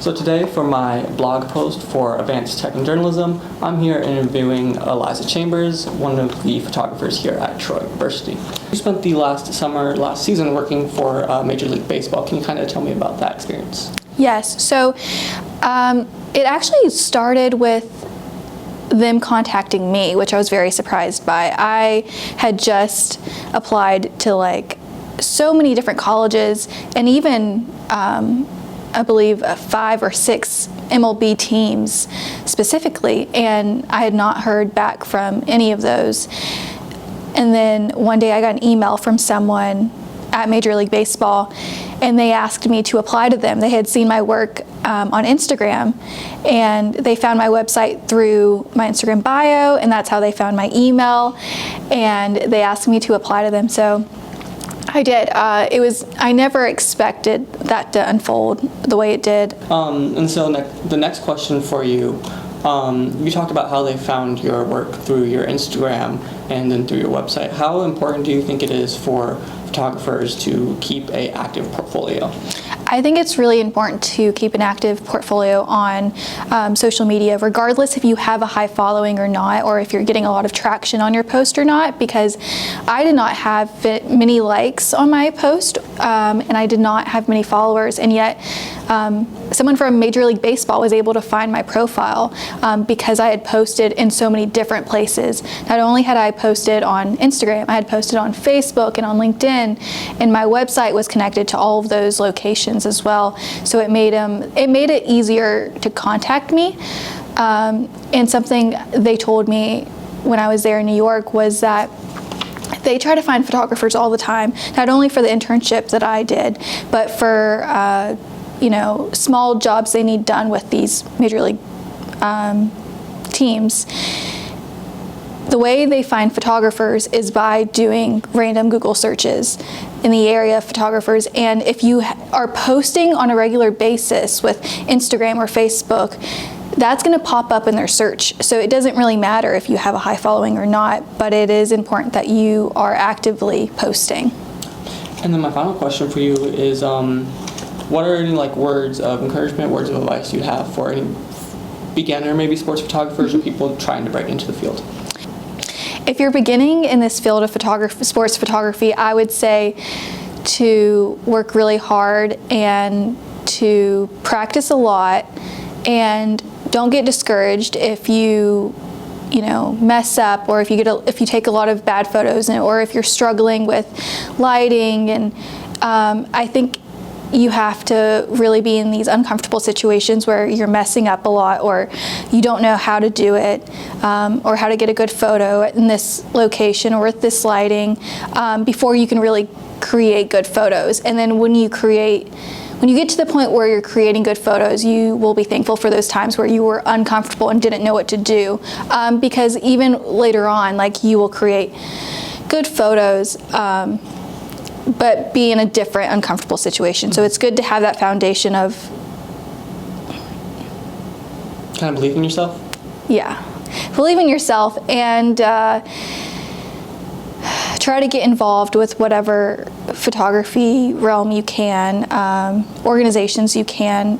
So today for my blog post for Advanced Tech and Journalism, I'm here interviewing Eliza Chambers, one of the photographers here at Troy University. You spent the last season working for Major League Baseball. Can you kind of tell me about that experience? Yes, so it actually started with them contacting me, which I was very surprised by. I had just applied to so many different colleges and even I believe 5 or 6 MLB teams specifically, and I had not heard back from any of those. And then one day I got an email from someone at Major League Baseball, and they asked me to apply to them. They had seen my work on Instagram, and they found my website through my Instagram bio, and that's how they found my email, and they asked me to apply to them. So I did. I never expected that to unfold the way it did. And so the next question for you, you talked about how they found your work through your Instagram and then through your website. How important do you think it is for photographers to keep an active portfolio? I think it's really important to keep an active portfolio on social media, regardless if you have a high following or not, or if you're getting a lot of traction on your post or not, because I did not have many likes on my post, and I did not have many followers, and yet someone from Major League Baseball was able to find my profile because I had posted in so many different places. Not only had I posted on Instagram, I had posted on Facebook and on LinkedIn, and my website was connected to all of those locations as well. So it made it easier to contact me. And something they told me when I was there in New York was that they try to find photographers all the time, not only for the internship that I did, but for small jobs they need done with these Major League teams. The way they find photographers is by doing random Google searches in the area of photographers, and if you are posting on a regular basis with Instagram or Facebook, that's going to pop up in their search. So it doesn't really matter if you have a high following or not, but it is important that you are actively posting. And then my final question for you is, what are any words of encouragement, words of advice you have for any beginner, maybe sports photographers or people trying to break into the field? If you're beginning in this field of sports photography, I would say to work really hard and to practice a lot, and don't get discouraged if you mess up, or if you take a lot of bad photos, or if you're struggling with lighting. And I think you have to really be in these uncomfortable situations where you're messing up a lot, or you don't know how to do it, or how to get a good photo in this location or with this lighting, before you can really create good photos. And then when you get to the point where you're creating good photos, you will be thankful for those times where you were uncomfortable and didn't know what to do, because even later on, you will create good photos, but be in a different uncomfortable situation. So it's good to have that foundation of kind of believe in yourself. Yeah, believe in yourself, and try to get involved with whatever photography realm you can, organizations you can,